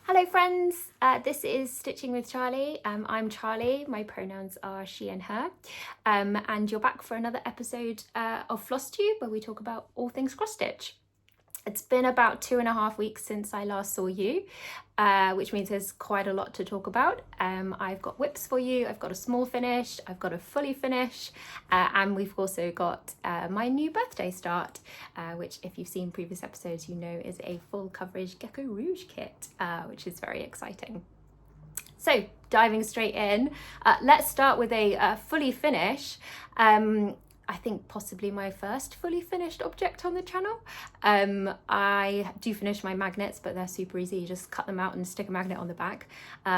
Hello friends, this is Stitching with Charlie. I'm Charlie, my pronouns are she and her, and you're back for another episode of Flosstube where we talk about all things cross stitch. It's been about 2.5 weeks since I last saw you, which means there's quite a lot to talk about. I've got whips for you, I've got a small finish, I've got a fully finish, and we've also got my new birthday start, which if you've seen previous episodes, you know is a full coverage Gecko Rouge kit, which is very exciting. So diving straight in, let's start with a fully finish. I think possibly my first fully finished object on the channel. I do finish my magnets, but they're super easy. You just cut them out and stick a magnet on the back.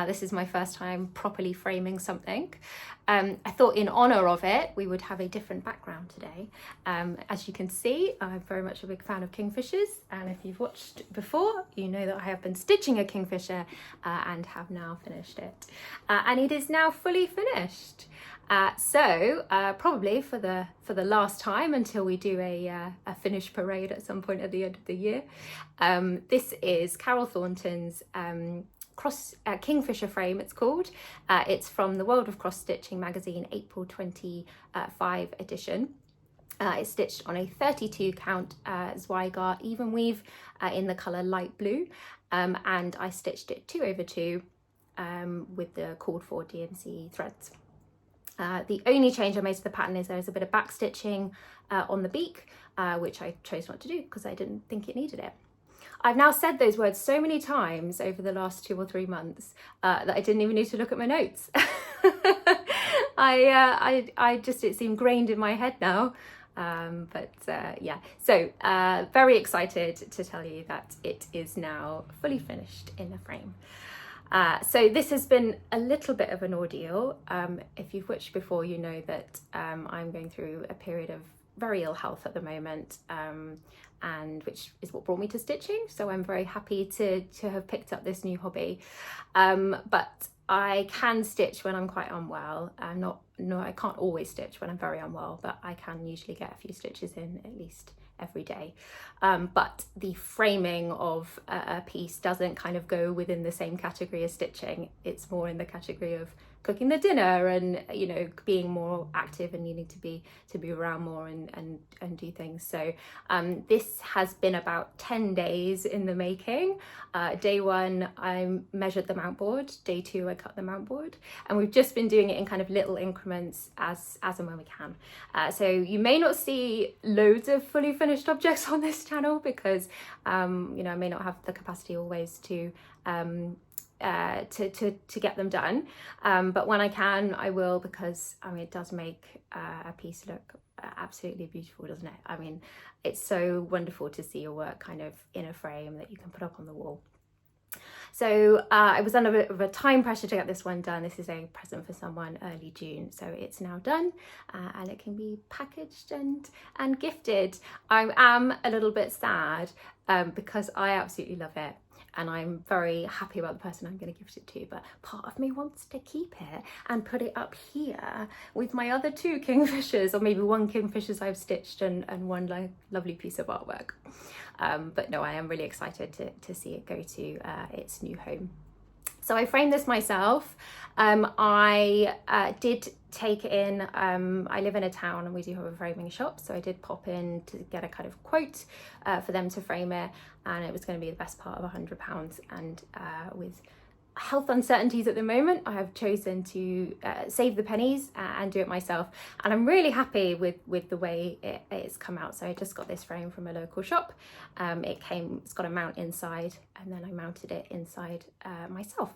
This is my first time properly framing something. I thought in honor of it, we would have a different background today. As you can see, I'm very much a big fan of Kingfishers. And if you've watched before, you know that I have been stitching a Kingfisher and have now finished it. And it is now fully finished. So probably for the last time until we do a finish parade at some point at the end of the year. This is Carol Thornton's Kingfisher Frame, it's called. It's from the World of Cross Stitching magazine, April 25 edition. It's stitched on a 32 count Zweigart even weave in the colour light blue, and I stitched it 2/2 with the called for DMC threads. The only change I made to the pattern is there's a bit of back stitching on the beak, which I chose not to do because I didn't think it needed it. I've now said those words so many times over the last 2 or 3 months that I didn't even need to look at my notes. It seemed grained in my head now. Yeah, so very excited to tell you that it is now fully finished in the frame. So this has been a little bit of an ordeal. If you've watched before, you know that I'm going through a period of very ill health at the moment, and which is what brought me to stitching. So I'm very happy to have picked up this new hobby. But I can stitch when I'm quite unwell. I can't always stitch when I'm very unwell, but I can usually get a few stitches in at least every day. But the framing of a piece doesn't kind of go within the same category as stitching. It's more in the category of cooking the dinner and, you know, being more active and needing to be around more and do things. So this has been about 10 days in the making. Day 1 I measured the mount board, day 2 I cut the mount board, and we've just been doing it in kind of little increments as and when we can. So you may not see loads of fully finished objects on this channel because you know, I may not have the capacity always to get them done, but when I can I will, because I mean it does make a piece look absolutely beautiful, doesn't it? I mean, it's so wonderful to see your work kind of in a frame that you can put up on the wall. So I was under a bit of a time pressure to get this one done. This is a present for someone early June, so it's now done and it can be packaged and gifted. I am a little bit sad because I absolutely love it. And I'm very happy about the person I'm going to gift it to, but part of me wants to keep it and put it up here with my other 2 Kingfishers, or maybe 1 Kingfishers I've stitched and one lovely piece of artwork. But no, I am really excited to see it go to its new home. So I framed this myself. I did take it in, I live in a town and we do have a framing shop, so I did pop in to get a kind of quote for them to frame it, and it was going to be the best part of £100, and with health uncertainties at the moment, I have chosen to save the pennies and do it myself, and I'm really happy with the way it's come out. So I just got this frame from a local shop. It's got a mount inside, and then I mounted it inside myself.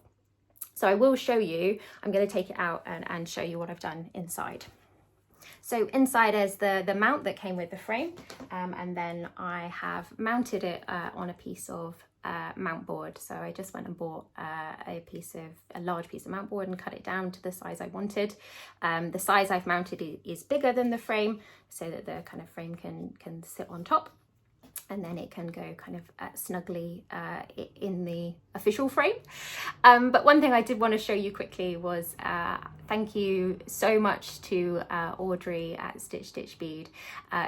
So I will show you, I'm going to take it out and show you what I've done inside. So inside is the mount that came with the frame, and then I have mounted it on a piece of mount board. So I just went and bought a large piece of mount board and cut it down to the size I wanted. The size I've mounted is bigger than the frame, so that the kind of frame can sit on top, and then it can go kind of snugly in the official frame. But one thing I did want to show you quickly was thank you so much to Audrey at Stitch Bead.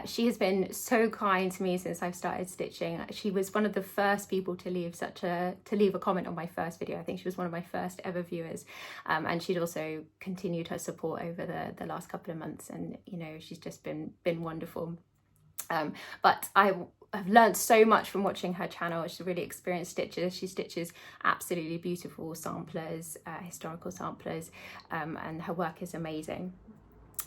She has been so kind to me since I've started stitching. She was one of the first people to leave a comment on my first video. I think she was one of my first ever viewers, and she'd also continued her support over the last couple of months, and you know, she's just been wonderful. But I've learned so much from watching her channel. She's a really experienced stitcher. She stitches absolutely beautiful samplers, historical samplers, and her work is amazing.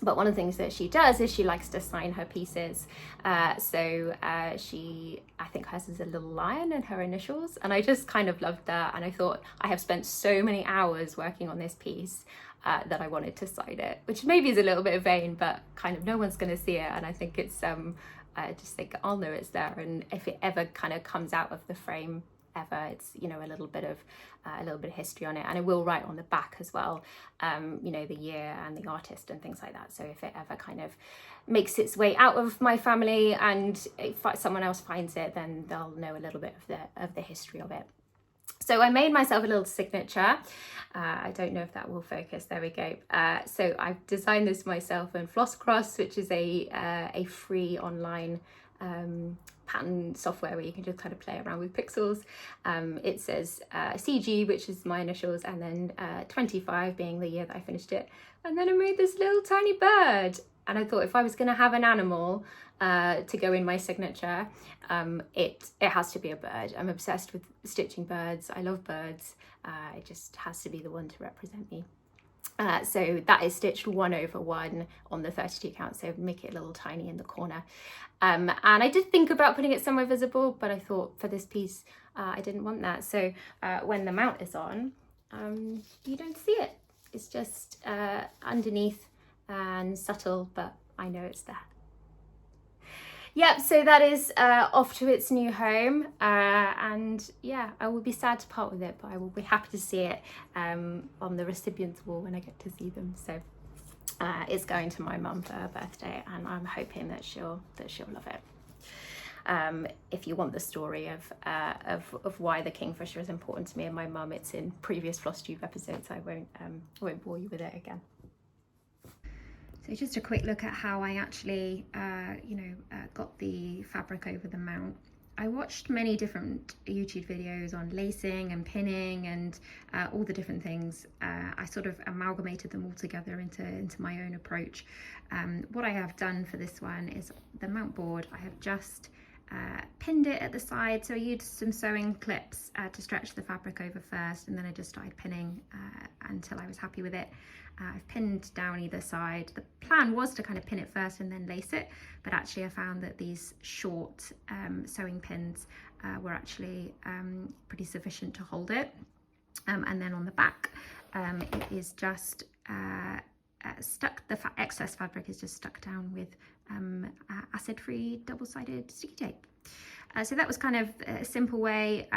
But one of the things that she does is she likes to sign her pieces. She, I think hers is a little lion and her initials, and I just kind of loved that. And I thought, I have spent so many hours working on this piece that I wanted to sign it, which maybe is a little bit vain, but kind of no one's going to see it. And I think it's, I just think I'll know it's there. And if it ever kind of comes out of the frame, it's, you know, a little bit of history on it, and I will write on the back as well, you know, the year and the artist and things like that. So if it ever kind of makes its way out of my family and if someone else finds it, then they'll know a little bit of the history of it. So I made myself a little signature. I don't know if that will focus. There we go. So I've designed this myself in Flosscross, which is a free online pattern software where you can just kind of play around with pixels. It says CG, which is my initials, and then 25 being the year that I finished it. And then I made this little tiny bird. And I thought, if I was going to have an animal to go in my signature, it has to be a bird. I'm obsessed with stitching birds. I love birds. It just has to be the one to represent me. So that is stitched 1/1 on the 32 count, so make it a little tiny in the corner. And I did think about putting it somewhere visible, but I thought for this piece I didn't want that. So when the mount is on, you don't see it. It's just underneath and subtle, but I know it's there. Yep, so that is off to its new home, and yeah, I will be sad to part with it, but I will be happy to see it on the recipient's wall when I get to see them. So it's going to my mum for her birthday, and I'm hoping that she'll love it. If you want the story of why the Kingfisher is important to me and my mum, it's in previous Flosstube episodes. I won't bore you with it again. So just a quick look at how I actually, got the fabric over the mount. I watched many different YouTube videos on lacing and pinning and all the different things. I sort of amalgamated them all together into my own approach. What I have done for this one is the mount board, I have just pinned it at the side. So I used some sewing clips to stretch the fabric over first, and then I just started pinning until I was happy with it. I've pinned down either side. The plan was to kind of pin it first and then lace it, but actually I found that these short sewing pins were actually pretty sufficient to hold it. And then on the back, it is just stuck, the excess fabric is just stuck down with acid-free double-sided sticky tape. So that was kind of a simple way.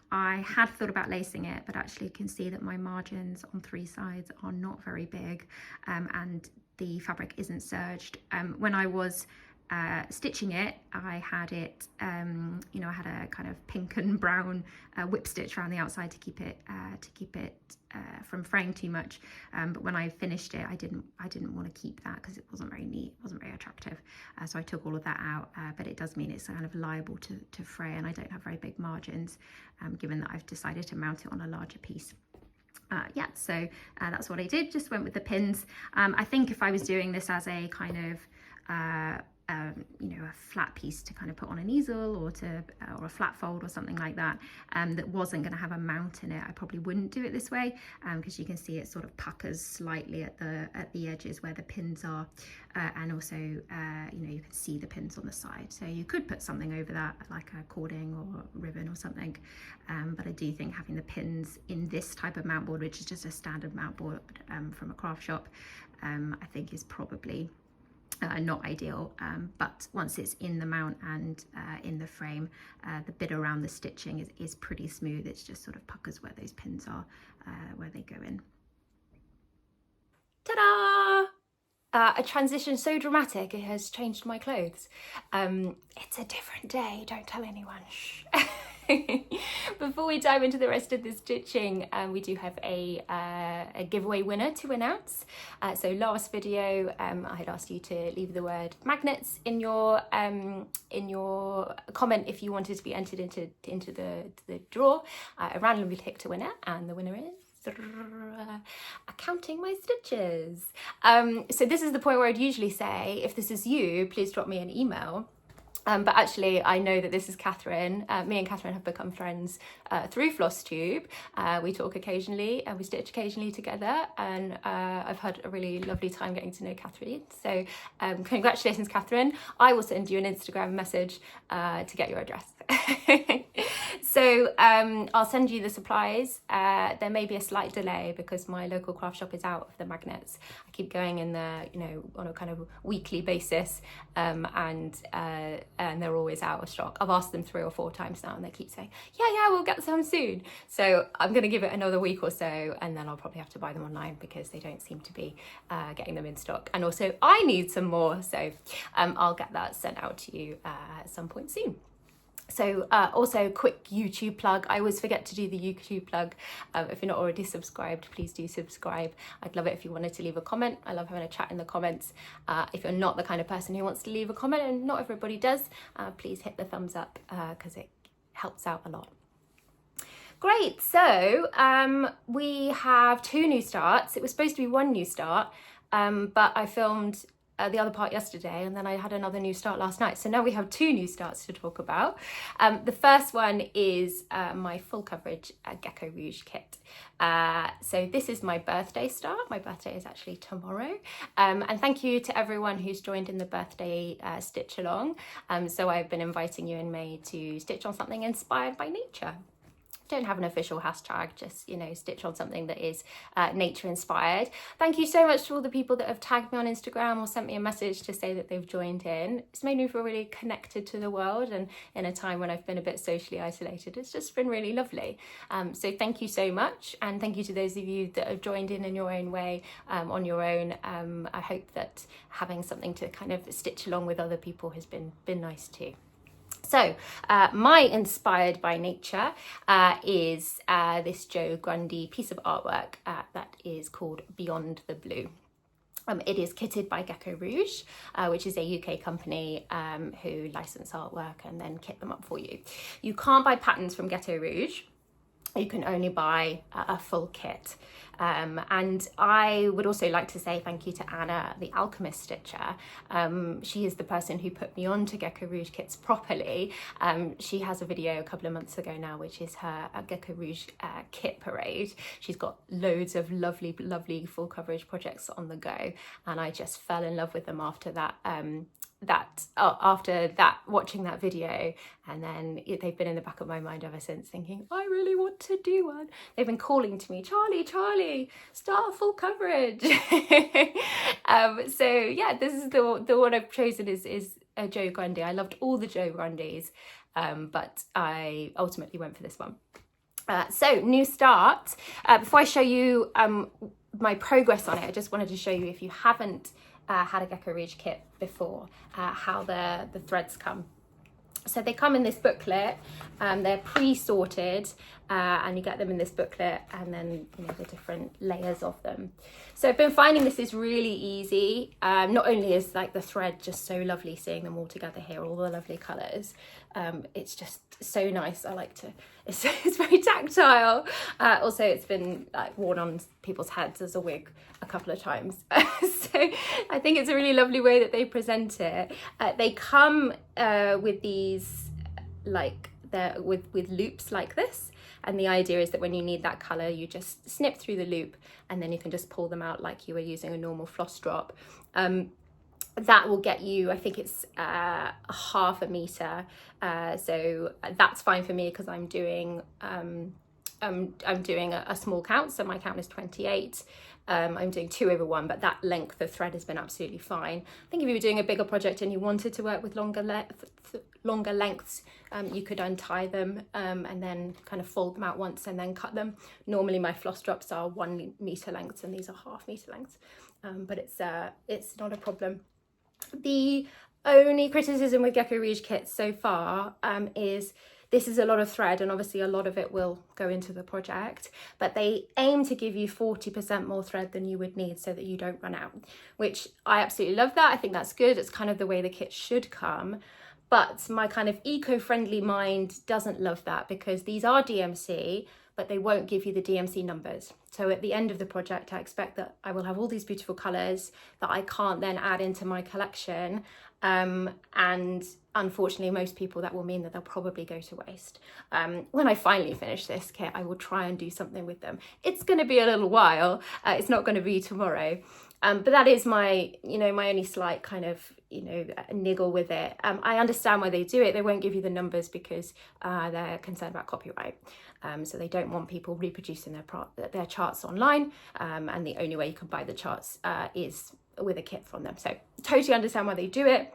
I had thought about lacing it, but actually you can see that my margins on 3 sides are not very big, and the fabric isn't serged. When I was stitching it, I had it, I had a kind of pink and brown whip stitch around the outside to keep it from fraying too much. But when I finished it, I didn't want to keep that because it wasn't very neat, it wasn't very attractive. So I took all of that out, but it does mean it's kind of liable to fray, and I don't have very big margins, given that I've decided to mount it on a larger piece. So that's what I did, just went with the pins. I think if I was doing this as a kind of a flat piece to kind of put on an easel or a flat fold or something like that, that wasn't going to have a mount in it, I probably wouldn't do it this way, because you can see it sort of puckers slightly at the edges where the pins are, and also you can see the pins on the side. So you could put something over that, like a cording or ribbon or something, but I do think having the pins in this type of mount board, which is just a standard mount board from a craft shop, I think is probably not ideal, but once it's in the mount and in the frame, the bit around the stitching is pretty smooth. It's just sort of puckers where those pins are, where they go in. Ta-da! A transition so dramatic it has changed my clothes. It's a different day, don't tell anyone. Shh. Before we dive into the rest of the stitching, we do have a giveaway winner to announce. So last video, I had asked you to leave the word magnets in your comment if you wanted to be entered into the draw. I randomly picked a winner, and the winner is counting my stitches. So this is the point where I'd usually say, if this is you, please drop me an email. But actually, I know that this is Catherine. Me and Catherine have become friends through Flosstube. We talk occasionally and we stitch occasionally together, and I've had a really lovely time getting to know Catherine. So congratulations, Catherine. I will send you an Instagram message to get your address. So I'll send you the supplies. There may be a slight delay because my local craft shop is out of the magnets. I keep going in there, you know, on a kind of weekly basis, and they're always out of stock. I've asked them 3 or 4 times now, and they keep saying, yeah, we'll get some soon. So I'm going to give it another week or so, and then I'll probably have to buy them online because they don't seem to be getting them in stock. And also, I need some more, so I'll get that sent out to you at some point soon. So also quick YouTube plug. I always forget to do the YouTube plug. If you're not already subscribed, please do subscribe. I'd love it if you wanted to leave a comment. I love having a chat in the comments. If you're not the kind of person who wants to leave a comment, and not everybody does, please hit the thumbs up because it helps out a lot. Great, so we have 2 new starts. It was supposed to be 1 new start, but I filmed the other part yesterday, and then I had another new start last night. So now we have 2 new starts to talk about. The first one is my full coverage Gecko Rouge kit. So this is my birthday start. My birthday is actually tomorrow. And thank you to everyone who's joined in the birthday stitch along. So I've been inviting you in May to stitch on something inspired by nature. Don't have an official hashtag, just, you know, stitch on something that is nature inspired. Thank you so much to all the people that have tagged me on Instagram or sent me a message to say that they've joined in. It's made me feel really connected to the world, and in a time when I've been a bit socially isolated, it's just been really lovely. So thank you so much, and thank you to those of you that have joined in your own way, on your own. I hope that having something to kind of stitch along with other people has been nice too. So my inspired by nature is this Grundy piece of artwork that is called Beyond the Blue. It is kitted by Gecko Rouge, which is a UK company who license artwork and then kit them up for you. You can't buy patterns from Gecko Rouge. You can only buy a full kit. And I would also like to say thank you to Anna, the alchemist stitcher. She is the person who put me on to Gecko Rouge kits properly. She has a video a couple of months ago now, which is her Gecko Rouge kit parade. She's got loads of lovely full coverage projects on the go, and I just fell in love with them after that. After watching that video, and then they've been in the back of my mind ever since, thinking I really want to do one. They've been calling to me, Charlie, start full coverage. So yeah, this is the one I've chosen is a Joe Grundy. I loved all the Joe Grundys, but I ultimately went for this one. So new start. Before I show you my progress on it, I just wanted to show you, if you haven't had a Gecko Rouge kit before, how the threads come. So they come in this booklet, they're pre-sorted, and you get them in this booklet, and then, you know, the different layers of them. So I've been finding this is really easy. Not only is like the thread just so lovely, seeing them all together here, all the lovely colours, it's just so nice. I like to, it's very tactile. Also, it's been like worn on people's heads as a wig a couple of times. So I think it's a really lovely way that they present it. They come with these, like, they're with loops like this, and the idea is that when you need that colour, you just snip through the loop, and then you can just pull them out like you were using a normal floss drop. That will get you, I think it's half a metre, so that's fine for me because I'm doing a small count, so my count is 28. I'm doing 2/1, but that length of thread has been absolutely fine. I think if you were doing a bigger project and you wanted to work with longer lengths, you could untie them and then kind of fold them out once and then cut them. Normally my floss drops are 1 metre lengths, and these are half metre lengths, but it's not a problem. The only criticism with Gecko Rouge kits so far is this is a lot of thread, and obviously a lot of it will go into the project, but they aim to give you 40% more thread than you would need so that you don't run out, which I absolutely love that. I think that's good. It's kind of the way the kit should come. But my kind of eco-friendly mind doesn't love that, because these are DMC, but they won't give you the DMC numbers. So at the end of the project, I expect that I will have all these beautiful colours that I can't then add into my collection. And unfortunately, most people, that will mean that they'll probably go to waste. When I finally finish this kit, I will try and do something with them. It's going to be a little while. It's not going to be tomorrow. But that is my, my only slight kind of, niggle with it. I understand why they do it. They won't give you the numbers because they're concerned about copyright. So they don't want people reproducing their charts online. And the only way you can buy the charts is with a kit from them. So totally understand why they do it.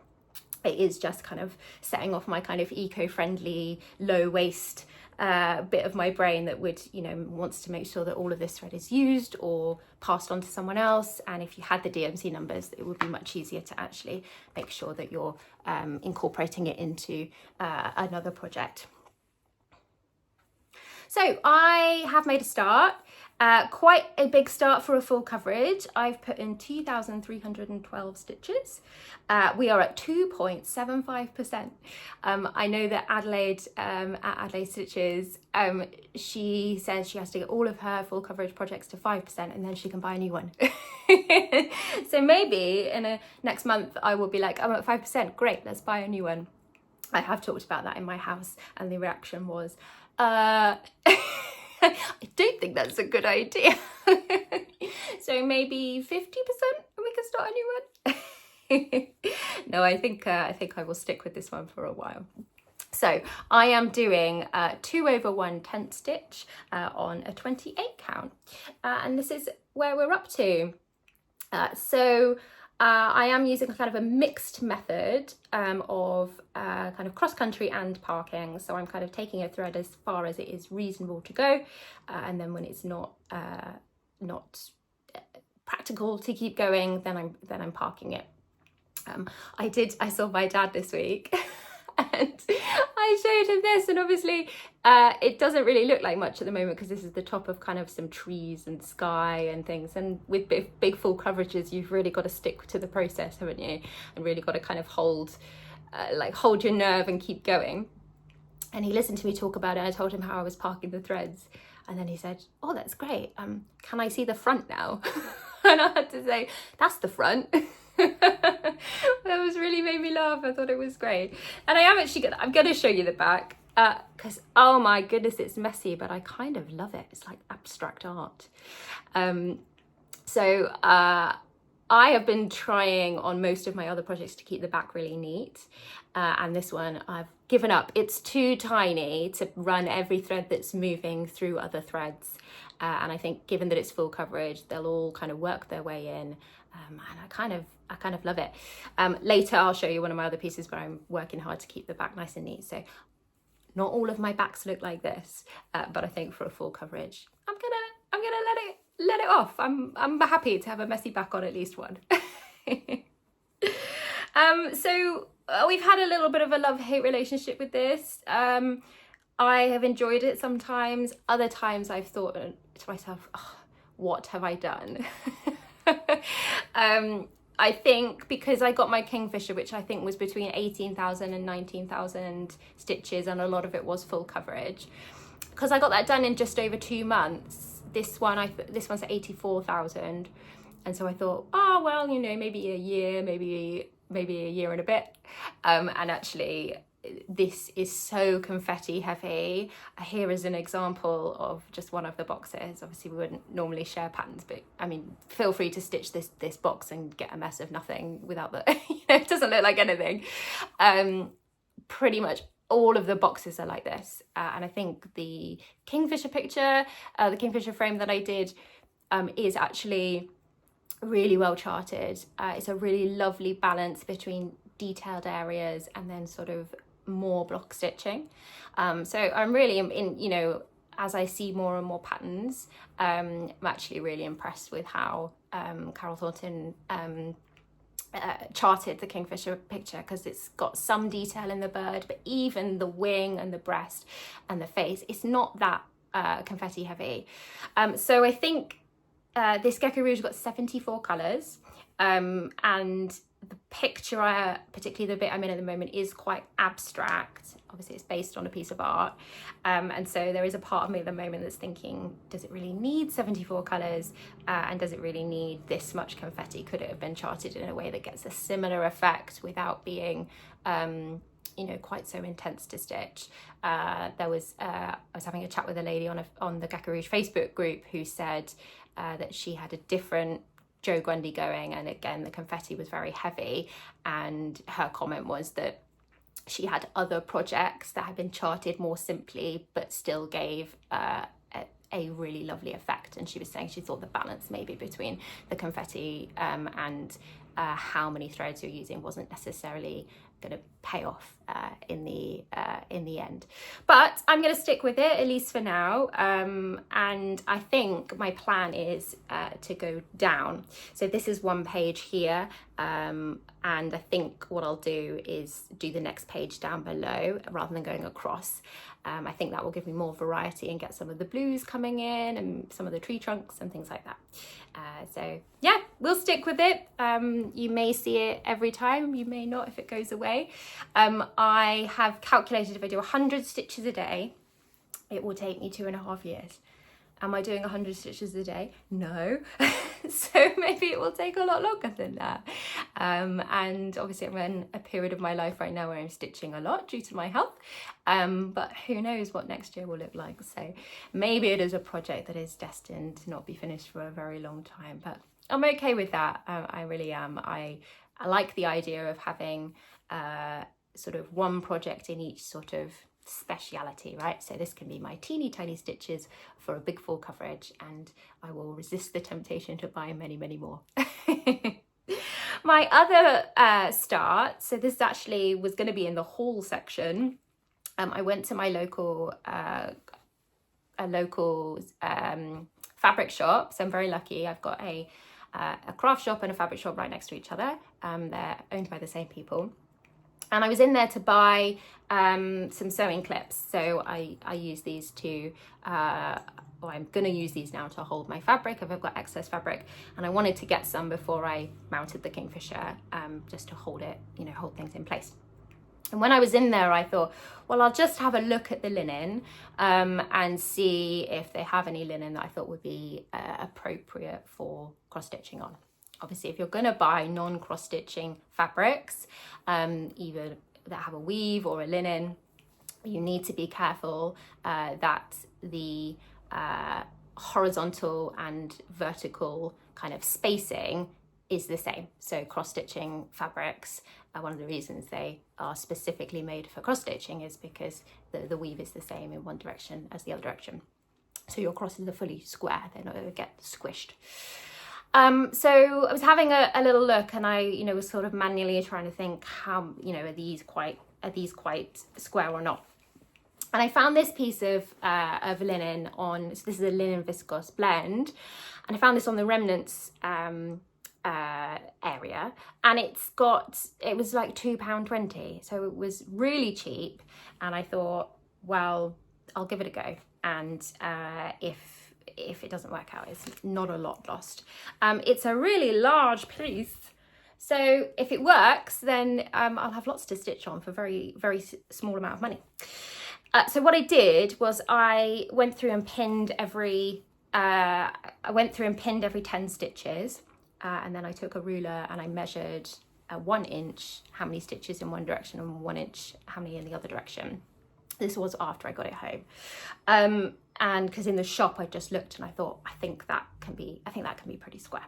It is just kind of setting off my kind of eco-friendly, low waste bit of my brain that would, wants to make sure that all of this thread is used or passed on to someone else. And if you had the DMC numbers, it would be much easier to actually make sure that you're incorporating it into another project. So I have made a start, quite a big start for a full coverage. I've put in 2,312 stitches. We are at 2.75%. I know that Adelaide, at Adelaide Stitches, she says she has to get all of her full coverage projects to 5% and then she can buy a new one. So maybe in next month I will be like, I'm at 5%, great, let's buy a new one. I have talked about that in my house and the reaction was, I don't think that's a good idea. So maybe 50% and we can start a new one. No, I think I will stick with this one for a while. So I am doing 2/1 stitch on a 28 count, and this is where we're up to. I am using kind of a mixed method of kind of cross-country and parking. So I'm kind of taking a thread as far as it is reasonable to go, and then when it's not practical to keep going, then I'm parking it. I saw my dad this week. And I showed him this, and obviously it doesn't really look like much at the moment because this is the top of kind of some trees and sky and things, and with big full coverages you've really got to stick to the process, haven't you, and really got to kind of hold your nerve and keep going. And he listened to me talk about it, and I told him how I was parking the threads, and then he said, oh, that's great, can I see the front now? And I had to say, that's the front. That was really made me laugh. I thought it was great, and I'm gonna show you the back because oh my goodness, it's messy, but I kind of love it. It's like abstract art. I have been trying on most of my other projects to keep the back really neat, and this one I've given up. It's too tiny to run every thread that's moving through other threads, and I think given that it's full coverage, they'll all kind of work their way in. And I kind of love it. Later I'll show you one of my other pieces where I'm working hard to keep the back nice and neat. So not all of my backs look like this, but I think for a full coverage, I'm gonna let it off. I'm happy to have a messy back on at least one. So we've had a little bit of a love-hate relationship with this. I have enjoyed it sometimes. Other times I've thought to myself, oh, what have I done? I think because I got my Kingfisher, which I think was between 18,000 and 19,000 stitches, and a lot of it was full coverage, because I got that done in just over 2 months. This one's at 84,000, and so I thought, oh well, maybe a year, maybe a year and a bit, and actually this is so confetti heavy. Here is an example of just one of the boxes. Obviously we wouldn't normally share patterns, but I mean, feel free to stitch this box and get a mess of nothing without the it doesn't look like anything. Pretty much all of the boxes are like this, and I think the Kingfisher picture, the Kingfisher frame that I did, is actually really well charted. It's a really lovely balance between detailed areas and then sort of more block stitching. So I'm really as I see more and more patterns, I'm actually really impressed with how Carol Thornton charted the Kingfisher picture, because it's got some detail in the bird, but even the wing and the breast and the face, it's not that confetti heavy. So I think this Gecko Rouge got 74 colours, and the picture, particularly the bit I'm in at the moment, is quite abstract. Obviously it's based on a piece of art, and so there is a part of me at the moment that's thinking, does it really need 74 colours, and does it really need this much confetti? Could it have been charted in a way that gets a similar effect without being you know, quite so intense to stitch? I was having a chat with a lady on the Gecko Rouge Facebook group who said that she had a different Joe Grundy going, and again the confetti was very heavy, and her comment was that she had other projects that had been charted more simply but still gave a really lovely effect, and she was saying she thought the balance maybe between the confetti and how many threads you're using wasn't necessarily going to pay off in the end. But I'm going to stick with it, at least for now, and I think my plan is to go down. So this is one page here, and I think what I'll do is do the next page down below rather than going across. I think that will give me more variety and get some of the blues coming in and some of the tree trunks and things like that. So yeah, we'll stick with it. You may see it every time, you may not if it goes away. I have calculated if I do 100 stitches a day, it will take me 2.5 years. Am I doing 100 stitches a day? No. So maybe it will take a lot longer than that. And obviously I'm in a period of my life right now where I'm stitching a lot due to my health. But who knows what next year will look like. So maybe it is a project that is destined to not be finished for a very long time, but I'm okay with that. I really am. I like the idea of having sort of one project in each sort of speciality, right? So this can be my teeny tiny stitches for a big full coverage, and I will resist the temptation to buy many more. My other start, so this actually was going to be in the haul section. I went to my local fabric shop, so I'm very lucky. I've got a craft shop and a fabric shop right next to each other. They're owned by the same people. And I was in there to buy some sewing clips. So I use these to, or I'm gonna use these now to hold my fabric if I've got excess fabric. And I wanted to get some before I mounted the Kingfisher, just to hold it, you know, hold things in place. And when I was in there, I thought, well, I'll just have a look at the linen and see if they have any linen that I thought would be appropriate for cross-stitching on. Obviously, if you're going to buy non-cross-stitching fabrics, either that have a weave or a linen, you need to be careful that the horizontal and vertical kind of spacing is the same. So cross-stitching fabrics, one of the reasons they are specifically made for cross-stitching is because the weave is the same in one direction as the other direction. So your crosses are fully square, they're not going to get squished. So I was having a little look, and I, you know, was sort of manually trying to think how, you know, are these quite square or not? And I found this piece of linen on, so this is a linen viscose blend, and I found this on the remnants area, and it was like £2.20, so it was really cheap. And I thought, well, I'll give it a go, and if it doesn't work out, it's not a lot lost. It's a really large piece, so if it works, then I'll have lots to stitch on for very small amount of money. So what I did was I went through and pinned every 10 stitches, and then I took a ruler and I measured 1 inch how many stitches in one direction and 1 inch how many in the other direction. This was after I got it home. And because in the shop I just looked and I thought, I think that can be pretty square.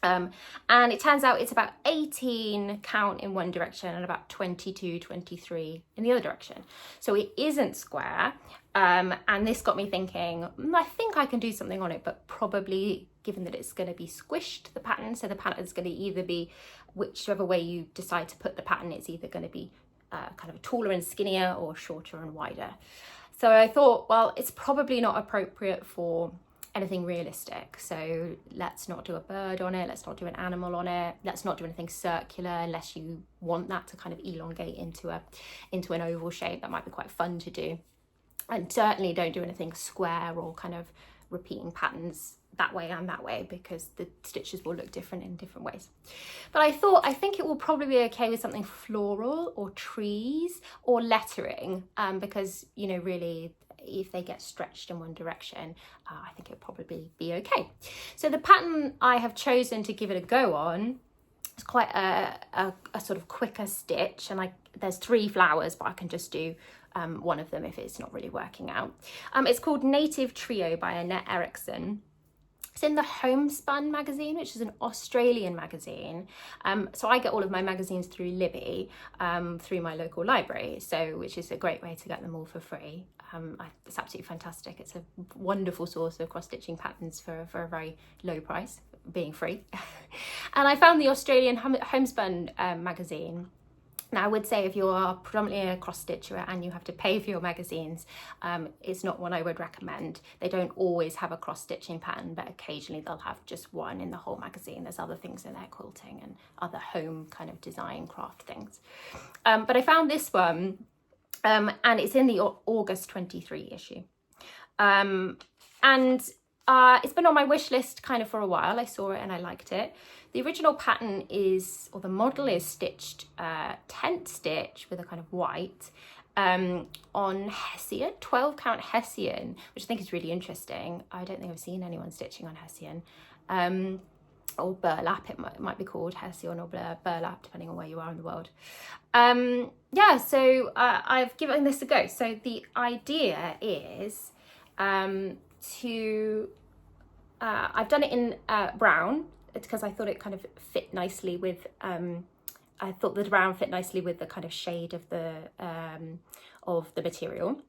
And it turns out it's about 18 count in one direction and about 22, 23 in the other direction. So it isn't square. And this got me thinking, I think I can do something on it, but probably, given that it's going to be squished, the pattern, so the pattern is going to either be, whichever way you decide to put the pattern, it's either going to be kind of taller and skinnier or shorter and wider. So I thought, well, it's probably not appropriate for anything realistic. So let's not do a bird on it, let's not do an animal on it, let's not do anything circular unless you want that to kind of elongate into an oval shape. That might be quite fun to do. And certainly don't do anything square or kind of repeating patterns that way and that way, because the stitches will look different in different ways. But I think it will probably be okay with something floral or trees or lettering, because, you know, really if they get stretched in one direction, I think it'll probably be okay. So the pattern I have chosen to give it a go on is quite a sort of quicker stitch, and there's 3 flowers, but I can just do one of them if it's not really working out. It's called Native Trio by Annette Erikson. It's in the Homespun magazine, which is an Australian magazine. So I get all of my magazines through Libby, through my local library, which is a great way to get them all for free. It's absolutely fantastic. It's a wonderful source of cross-stitching patterns for a very low price, being free. And I found the Australian Homespun magazine. Now, I would say if you are predominantly a cross-stitcher and you have to pay for your magazines, it's not one I would recommend. They don't always have a cross-stitching pattern, but occasionally they'll have just one in the whole magazine. There's other things in there, quilting and other home kind of design craft things. But I found this one, and it's in the August 23 issue. And it's been on my wish list kind of for a while. I saw it and I liked it. The original pattern the model is stitched tent stitch with a kind of white on Hessian, 12 count Hessian, which I think is really interesting. I don't think I've seen anyone stitching on Hessian, or burlap, it might be called Hessian or burlap, depending on where you are in the world. Yeah, so I've given this a go. So the idea is I've done it in brown, because I thought it kind of fit nicely with, I thought the brown fit nicely with the kind of shade of the material.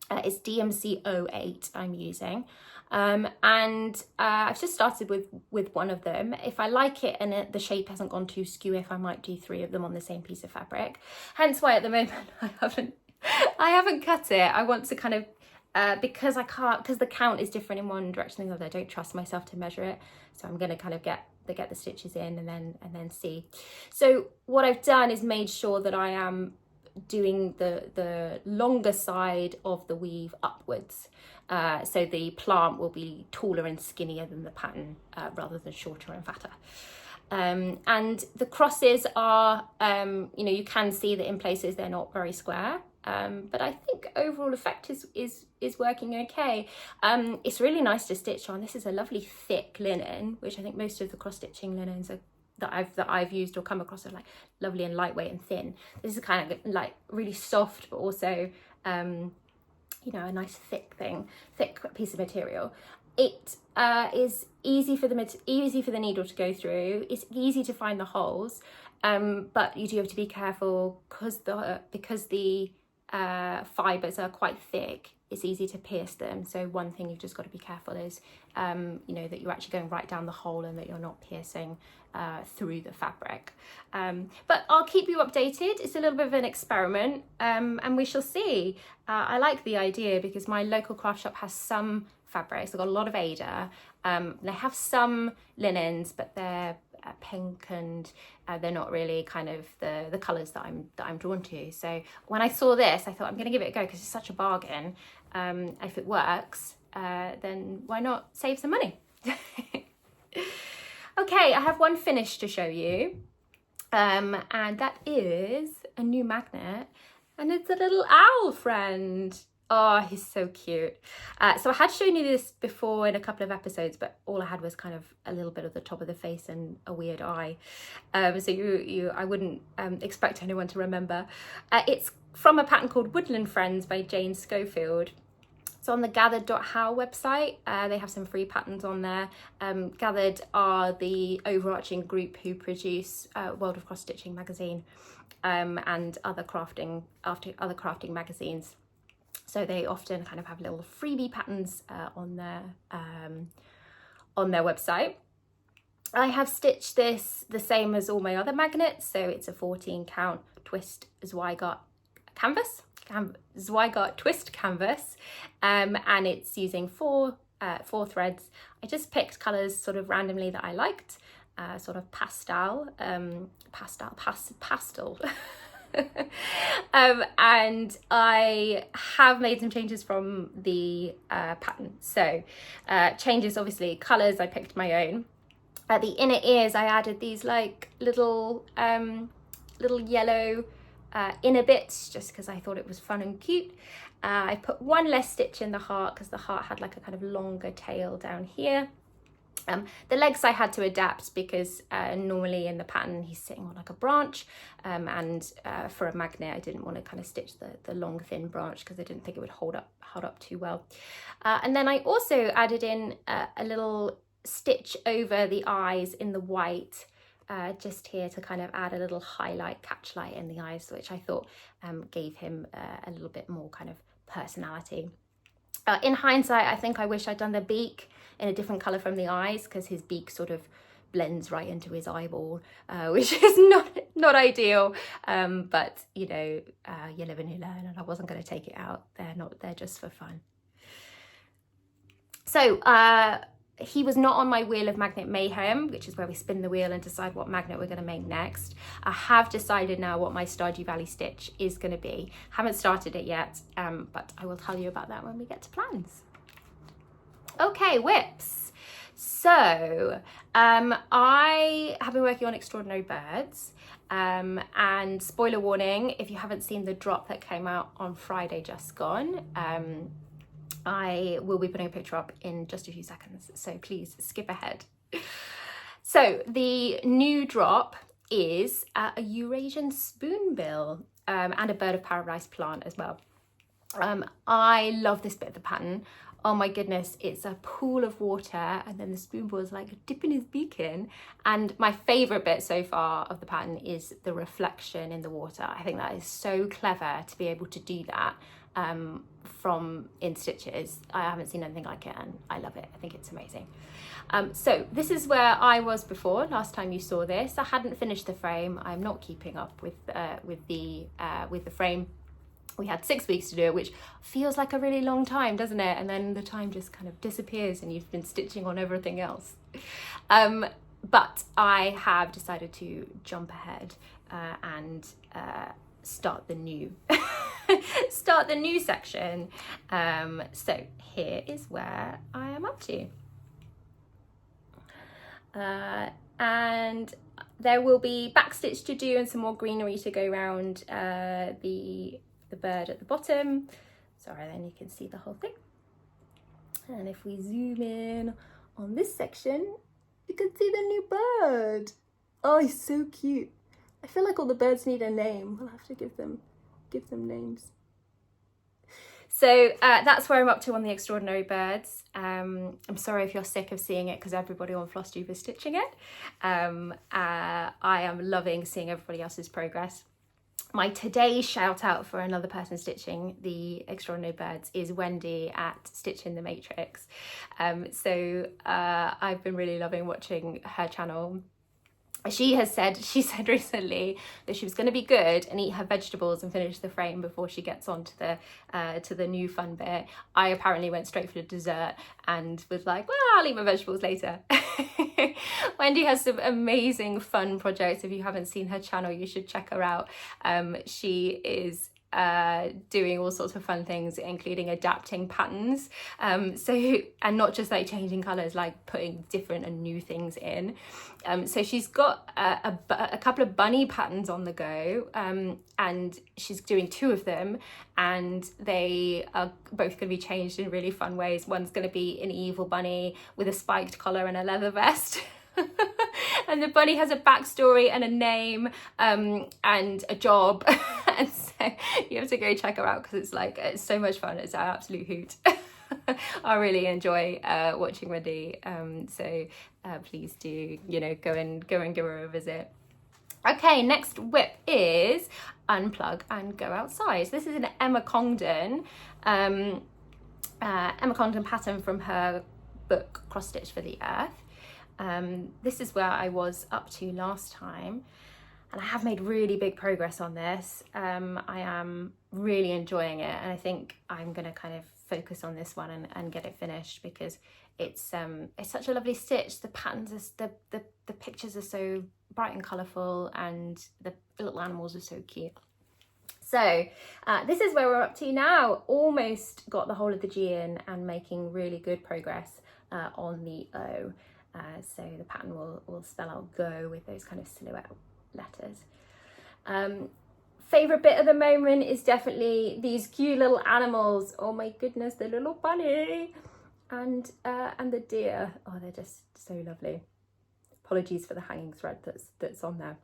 It's DMC 08 I'm using. And I've just started with one of them. If I like it and the shape hasn't gone too skew, I might do 3 of them on the same piece of fabric. Hence why at the moment I haven't cut it. I want to kind of, because the count is different in one direction than the other. I don't trust myself to measure it, so I'm going to kind of get the stitches in and then see. So what I've done is made sure that I am doing the longer side of the weave upwards, so the plant will be taller and skinnier than the pattern, rather than shorter and fatter. And the crosses are, you know, you can see that in places they're not very square. But I think overall effect is working okay. It's really nice to stitch on. This is a lovely thick linen, which I think most of the cross-stitching linens that I've used or come across are like lovely and lightweight and thin. This is kind of like really soft, but also, you know, a nice thick piece of material. It is easy for the needle to go through. It's easy to find the holes, but you do have to be careful because the fibers are quite thick. It's easy to pierce them. So one thing you've just got to be careful is, you know, that you're actually going right down the hole and that you're not piercing through the fabric. But I'll keep you updated. It's a little bit of an experiment, and we shall see. I like the idea because my local craft shop has some fabrics. I've got a lot of Ada. They have some linens, but they're pink and they're not really kind of the colours that I'm drawn to. So when I saw this, I thought I'm going to give it a go because it's such a bargain. If it works, then why not save some money? Okay, I have one finish to show you, and that is a new magnet, and it's a little owl friend. Oh, he's so cute. So I had shown you this before in a couple of episodes, but all I had was kind of a little bit of the top of the face and a weird eye. So I wouldn't expect anyone to remember. It's from a pattern called Woodland Friends by Jane Schofield. It's on the gathered.how website. They have some free patterns on there. Gathered are the overarching group who produce World of Cross Stitching magazine, and other crafting magazines. So they often kind of have little freebie patterns on their website. I have stitched this the same as all my other magnets. So it's a 14 count twist Zweigart canvas, Zweigart twist canvas, and it's using 4 4 threads. I just picked colours sort of randomly that I liked, sort of pastel. And I have made some changes from the pattern. So changes, obviously, colours, I picked my own. At the inner ears, I added these like little yellow inner bits, just because I thought it was fun and cute. I put 1 less stitch in the heart because the heart had like a kind of longer tail down here. The legs I had to adapt because normally in the pattern he's sitting on like a branch, and for a magnet I didn't want to kind of stitch the long thin branch because I didn't think it would hold up too well. And then I also added in a little stitch over the eyes in the white, just here to kind of add a little highlight, catch light in the eyes, which I thought gave him a little bit more kind of personality. In hindsight, I think I wish I'd done the beak in a different colour from the eyes, because his beak sort of blends right into his eyeball, which is not ideal, but you know, you live and you learn, and I wasn't going to take it out. They're just for fun. So he was not on my wheel of magnet mayhem, which is where we spin the wheel and decide what magnet we're going to make next. I have decided now what my Stardew Valley stitch is going to be. Haven't started it yet, but I will tell you about that when we get to plans. Okay, whips. So I have been working on Extraordinary Birds, and spoiler warning, if you haven't seen the drop that came out on Friday just gone, I will be putting a picture up in just a few seconds, so please skip ahead. So the new drop is a Eurasian spoonbill and a bird of paradise plant as well. I love this bit of the pattern. Oh my goodness, it's a pool of water and then the spoonbill is like dipping his beak in. And my favourite bit so far of the pattern is the reflection in the water. I think that is so clever to be able to do that from in stitches. I haven't seen anything like it and I love it. I think it's amazing. So this is where I was before last time you saw this. I hadn't finished the frame. I'm not keeping up with the frame. We had 6 weeks to do it, which feels like a really long time, doesn't it? And then the time just kind of disappears and you've been stitching on everything else. But I have decided to jump ahead and start the new section. So here is where I am up to. And there will be backstitch to do and some more greenery to go around the bird at the bottom. Sorry, then you can see the whole thing. And if we zoom in on this section, you can see the new bird. Oh, he's so cute. I feel like all the birds need a name. We'll have to give them names. So that's where I'm up to on the Extraordinary Birds. I'm sorry if you're sick of seeing it because everybody on Flosstube is stitching it. I am loving seeing everybody else's progress. My today shout out for another person stitching the Extraordinary Birds is Wendy at Stitch in the Matrix. So I've been really loving watching her channel. She said recently that she was going to be good and eat her vegetables and finish the frame before she gets on to the new fun bit. I apparently went straight for the dessert and was like, well, I'll eat my vegetables later. Wendy has some amazing fun projects. If you haven't seen her channel, you should check her out. She is doing all sorts of fun things, including adapting patterns, and not just like changing colors, like putting different and new things in. So she's got a couple of bunny patterns on the go, and she's doing 2 of them, and they are both going to be changed in really fun ways. One's going to be an evil bunny with a spiked collar and a leather vest. And the bunny has a backstory and a name and a job. And so you have to go check her out because it's so much fun. It's an absolute hoot. I really enjoy watching Wendy. So please do, go and give her a visit. Okay, next whip is Unplug and Go Outside. So this is an Emma Congdon pattern from her book Cross Stitch for the Earth. This is where I was up to last time, and I have made really big progress on this. I am really enjoying it, and I think I'm going to kind of focus on this one and get it finished, because it's such a lovely stitch. The patterns are, the pictures are so bright and colourful, and the little animals are so cute. So this is where we're up to now. Almost got the whole of the G in and making really good progress on the O. So the pattern will spell out go with those kind of silhouette letters. Favourite bit of the moment is definitely these cute little animals. Oh my goodness, the little bunny and the deer. Oh, they're just so lovely. Apologies for the hanging thread that's on there.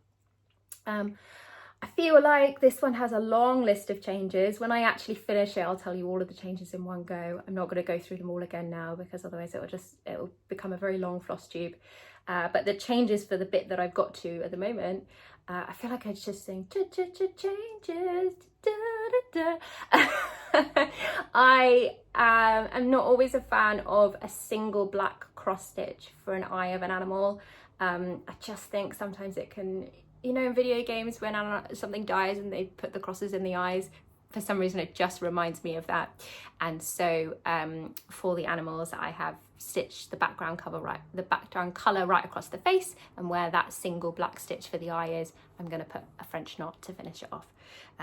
I feel like this one has a long list of changes. When I actually finish it, I'll tell you all of the changes in one go. I'm not going to go through them all again now, because otherwise it'll become a very long floss tube. But the changes for the bit that I've got to at the moment, I feel like I just sing changes. I am not always a fan of a single black cross stitch for an eye of an animal. I just think sometimes it can, you know, in video games when something dies and they put the crosses in the eyes, for some reason it just reminds me of that. And so for the animals, I have stitched the background colour right across the face, and where that single black stitch for the eye is, I'm going to put a French knot to finish it off.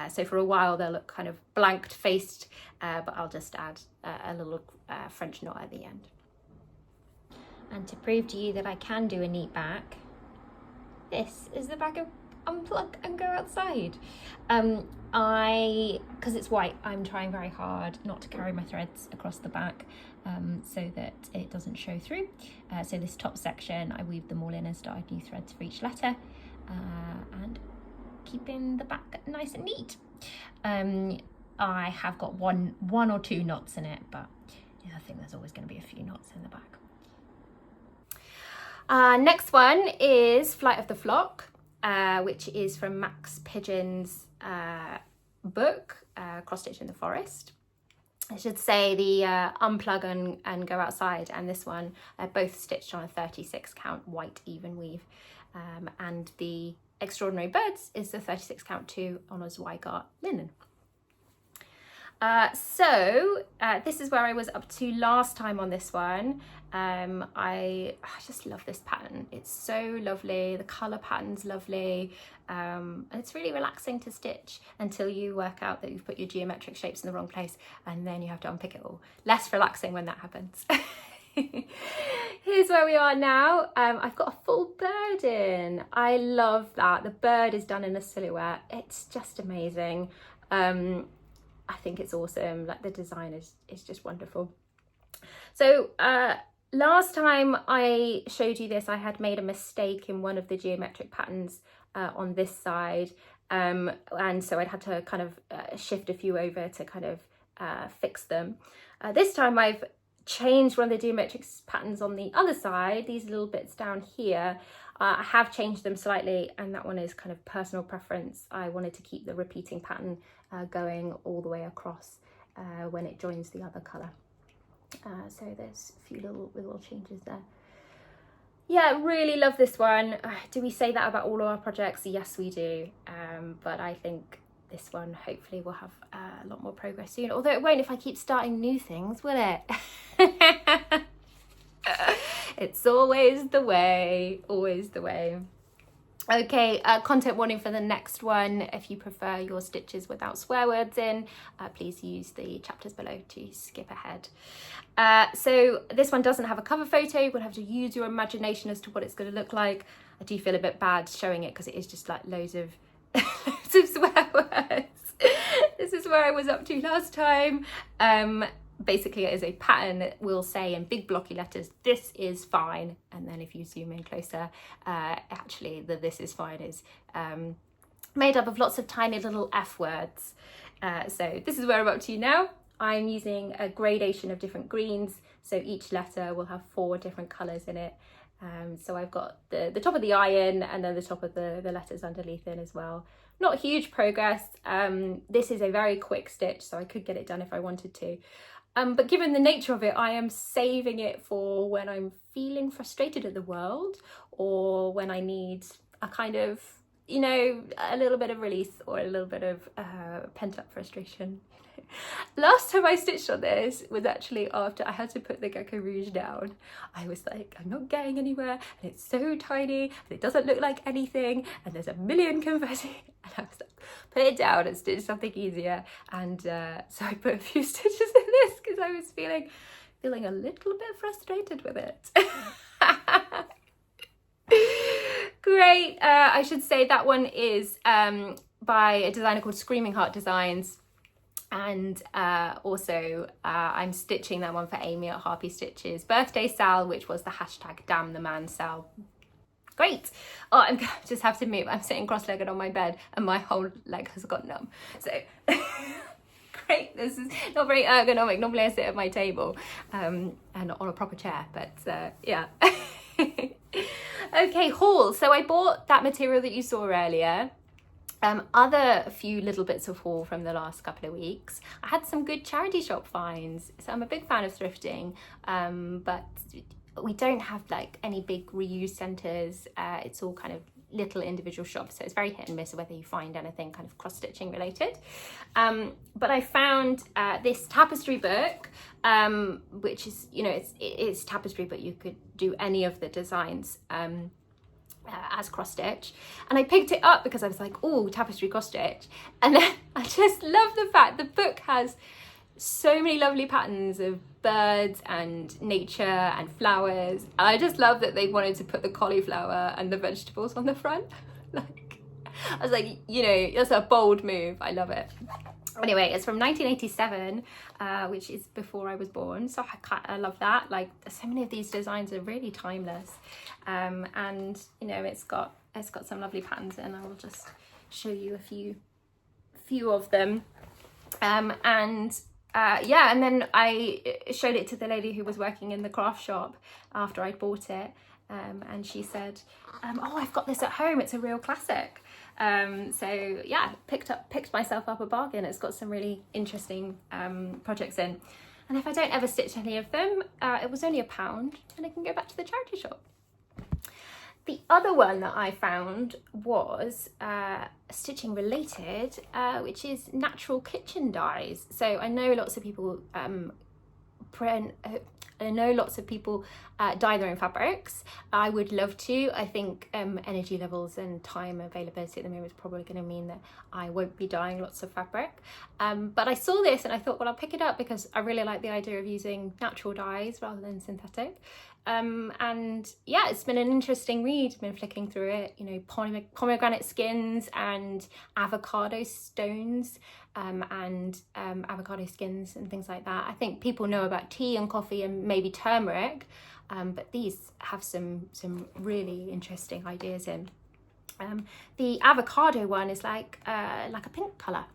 So for a while they'll look kind of blanked faced, but I'll just add a little French knot at the end. And to prove to you that I can do a neat back, this is the back of Unplug and Go Outside. Because it's white, I'm trying very hard not to carry my threads across the back so that it doesn't show through. So this top section, I weaved them all in and started new threads for each letter, and keeping the back nice and neat. I have got one or two knots in it, but yeah, I think there's always going to be a few knots in the back. Next one is Flight of the Flock, which is from Max Pigeon's book, Cross-Stitch in the Forest. I should say the Unplug and Go Outside and this one are both stitched on a 36 count white even weave, and the Extraordinary Birds is the 36 count 2 on a Zweigart linen. So this is where I was up to last time on this one. I just love this pattern. It's so lovely. The colour pattern's lovely. And it's really relaxing to stitch until you work out that you've put your geometric shapes in the wrong place, and then you have to unpick it all. Less relaxing when that happens. Here's where we are now. I've got a full bird in. I love that. The bird is done in a silhouette. It's just amazing. I think it's awesome. Like, the design is just wonderful. So last time I showed you this, I had made a mistake in one of the geometric patterns on this side, and so I'd had to kind of shift a few over to kind of fix them. This time I've changed one of the geometric patterns on the other side, these little bits down here. I have changed them slightly, and that one is kind of personal preference. I wanted to keep the repeating pattern going all the way across when it joins the other colour. So there's a few little changes there. Yeah, really love this one. Do we say that about all of our projects? Yes, we do. But I think this one hopefully will have a lot more progress soon. Although it won't if I keep starting new things, will it? It's always the way, always the way. Okay, content warning for the next one. If you prefer your stitches without swear words in, please use the chapters below to skip ahead. So this one doesn't have a cover photo. You're gonna have to use your imagination as to what it's gonna look like. I do feel a bit bad showing it because it is just like loads of swear words. This is where I was up to last time. Basically it is a pattern that will say in big blocky letters, "This is fine," and then if you zoom in closer, actually the "this is fine" is made up of lots of tiny little F words. So this is where I'm up to now. I'm using a gradation of different greens, so each letter will have 4 different colours in it. So I've got the top of the eye in, and then the top of the letters underneath in as well. Not huge progress. This is a very quick stitch, so I could get it done if I wanted to. But given the nature of it, I am saving it for when I'm feeling frustrated at the world, or when I need a kind of, you know, a little bit of release or a little bit of pent-up frustration. Last time I stitched on this was actually after I had to put the Gecko Rouge down. I was like, I'm not getting anywhere, and it's so tiny, and it doesn't look like anything, and there's a million confetti. And I was like, put it down and stitch something easier. And so I put a few stitches in this because I was feeling a little bit frustrated with it. Great. I should say that one is by a designer called Screaming Heart Designs. And also I'm stitching that one for Amy at Harpy Stitches birthday sale, which was the hashtag damn the man sale. Great. Oh, I'm gonna just have to move. I'm sitting cross-legged on my bed and my whole leg has got numb. So great. This is not very ergonomic. Normally I sit at my table and on a proper chair, but yeah. Okay, haul. So I bought that material that you saw earlier. Other few little bits of haul from the last couple of weeks. I had some good charity shop finds. So I'm a big fan of thrifting, but we don't have like any big reuse centres. It's all kind of little individual shops, so it's very hit and miss whether you find anything kind of cross-stitching related. But I found this tapestry book, which is, you know, it's tapestry, but you could do any of the designs as cross stitch, and I picked it up because I was like, oh, tapestry cross stitch, and then I just love the fact the book has so many lovely patterns of birds and nature and flowers. I just love that they wanted to put the cauliflower and the vegetables on the front. Like, I was like, you know, that's a bold move. I love it. Anyway, it's from 1987, which is before I was born, so I love that. Like, so many of these designs are really timeless, and you know, it's got some lovely patterns, and I will just show you a few of them. Yeah, and then I showed it to the lady who was working in the craft shop after I bought it, and she said, oh, I've got this at home, it's a real classic. So yeah, picked myself up a bargain. It's got some really interesting projects in, and if I don't ever stitch any of them, it was only £1 and I can go back to the charity shop. The other one that I found was stitching related, which is natural kitchen dyes. So I know lots of people dye their own fabrics. I would love to. I think energy levels and time availability at the moment is probably going to mean that I won't be dyeing lots of fabric. But I saw this and I thought, well, I'll pick it up because I really like the idea of using natural dyes rather than synthetic. And yeah, it's been an interesting read. I've been flicking through it, you know, pomegranate skins and avocado stones, and avocado skins and things like that. I think people know about tea and coffee and maybe turmeric, but these have some really interesting ideas in. The avocado one is like a pink colour.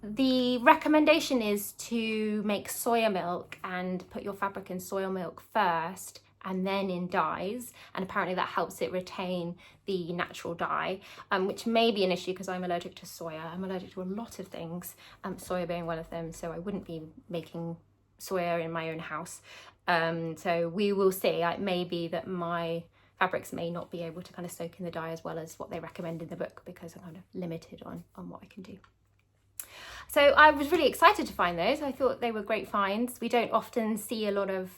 The recommendation is to make soya milk and put your fabric in soya milk first and then in dyes, and apparently that helps it retain the natural dye, which may be an issue because I'm allergic to soya. I'm allergic to a lot of things, soya being one of them, so I wouldn't be making soya in my own house. So we will see. It may be that my fabrics may not be able to kind of soak in the dye as well as what they recommend in the book because I'm kind of limited on what I can do. So I was really excited to find those. I thought they were great finds. We don't often see a lot of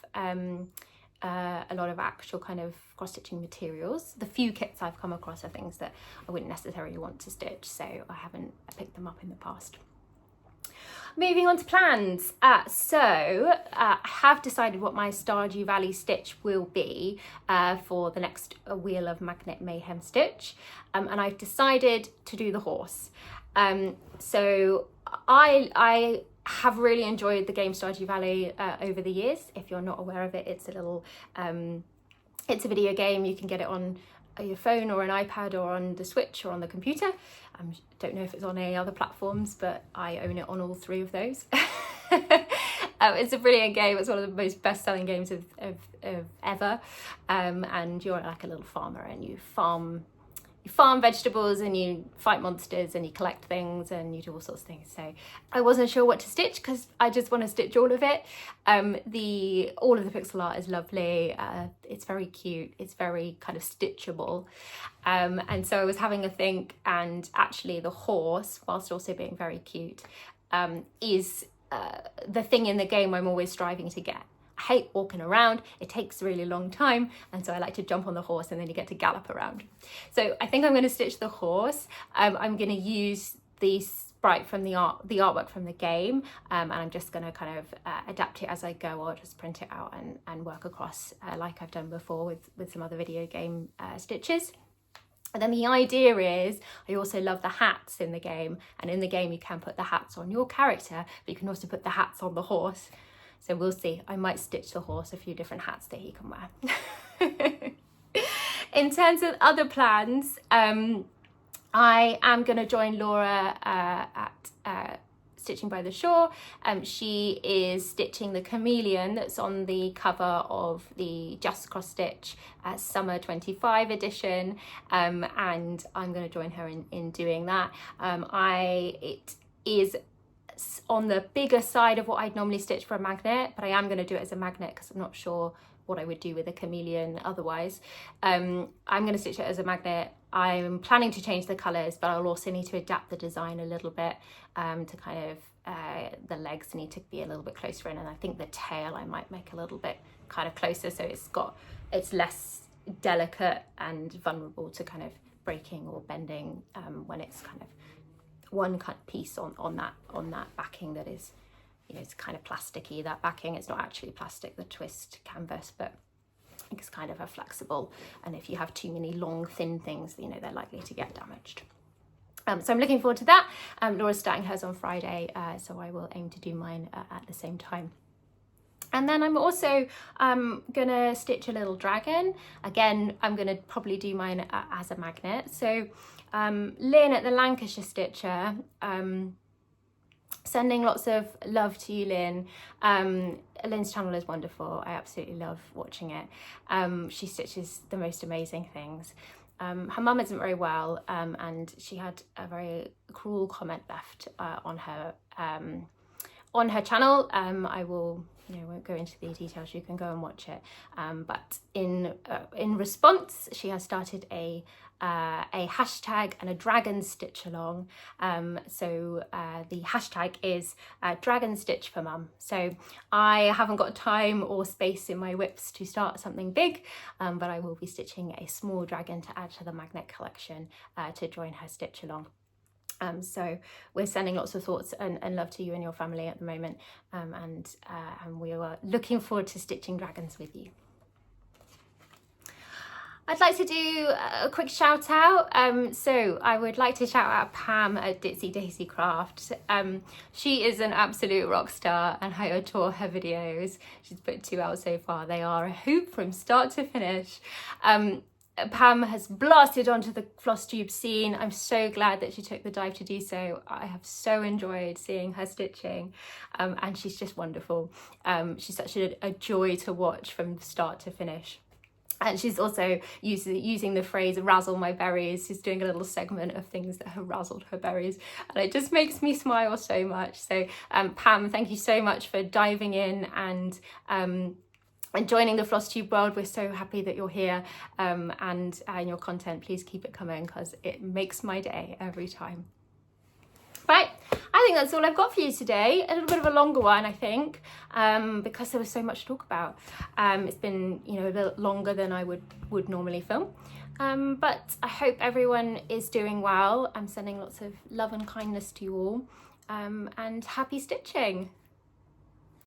actual kind of cross-stitching materials. The few kits I've come across are things that I wouldn't necessarily want to stitch, so I haven't picked them up in the past. Moving on to plans. I have decided what my Stardew Valley stitch will be for the next Wheel of Magnet Mayhem stitch, and I've decided to do the horse. So I have really enjoyed the game Stardew Valley over the years. If you're not aware of it, it's a little it's a video game. You can get it on your phone or an iPad or on the Switch or on the computer. I don't know if it's on any other platforms, but I own it on all three of those. It's a brilliant game. It's one of the most best-selling games of ever, and you're like a little farmer and you farm farm vegetables and you fight monsters and you collect things and you do all sorts of things. So I wasn't sure what to stitch because I just want to stitch all of it. All of the pixel art is lovely. It's very cute. It's very kind of stitchable. And so I was having a think, and actually the horse, whilst also being very cute, is the thing in the game I'm always striving to get. I hate walking around, it takes a really long time, and so I like to jump on the horse and then you get to gallop around. So I think I'm going to stitch the horse. I'm going to use the sprite from the artwork from the game, and I'm just going to kind of adapt it as I go, or just print it out and work across like I've done before with some other video game stitches. And then the idea is, I also love the hats in the game, and in the game you can put the hats on your character, but you can also put the hats on the horse. So we'll see. I might stitch the horse a few different hats that he can wear. In terms of other plans, I am going to join Laura at Stitching by the Shore. She is stitching the chameleon that's on the cover of the Just Cross Stitch Summer 25 edition, and I'm going to join her in doing that. It is on the bigger side of what I'd normally stitch for a magnet, but I am going to do it as a magnet because I'm not sure what I would do with a chameleon otherwise. I'm going to stitch it as a magnet. I'm planning to change the colours, but I'll also need to adapt the design a little bit to kind of, the legs need to be a little bit closer in, and I think the tail I might make a little bit kind of closer so it's less delicate and vulnerable to kind of breaking or bending when it's kind of one cut piece on that backing that is, you know, it's kind of plasticky, that backing. It's not actually plastic, the twist canvas, but it's kind of a flexible, and if you have too many long thin things, you know, they're likely to get damaged. So I'm looking forward to that. Laura's starting hers on Friday, so I will aim to do mine at the same time. And then I'm also gonna stitch a little dragon. Again, I'm gonna probably do mine as a magnet. So Lynn at the Lancashire Stitcher, sending lots of love to you, Lynn. Lynn's channel is wonderful. I absolutely love watching it. She stitches the most amazing things. Her mum isn't very well, and she had a very cruel comment left on her channel. I will, won't go into the details. You can go and watch it. But in response, she has started a hashtag and a dragon stitch along. So the hashtag is dragon stitch for mum. So I haven't got time or space in my whips to start something big, but I will be stitching a small dragon to add to the magnet collection to join her stitch along. So we're sending lots of thoughts and love to you and your family at the moment, and we are looking forward to stitching dragons with you. I'd like to do a quick shout out. So I would like to shout out Pam at Ditsy Daisy Craft. She is an absolute rock star and I adore her videos. She's put 2 out so far. They are a hoop from start to finish. Pam has blasted onto the Flosstube scene. I'm so glad that she took the dive to do so. I have so enjoyed seeing her stitching, and she's just wonderful. She's such a joy to watch from start to finish. And she's also using the phrase razzle my berries. She's doing a little segment of things that have razzled her berries, and it just makes me smile so much. So Pam, thank you so much for diving in and joining the Flosstube world. We're so happy that you're here, and your content, please keep it coming because it makes my day every time. Right, I think that's all I've got for you today. A little bit of a longer one, I think, because there was so much to talk about. It's been, a little longer than I would normally film, but I hope everyone is doing well. I'm sending lots of love and kindness to you all, and happy stitching.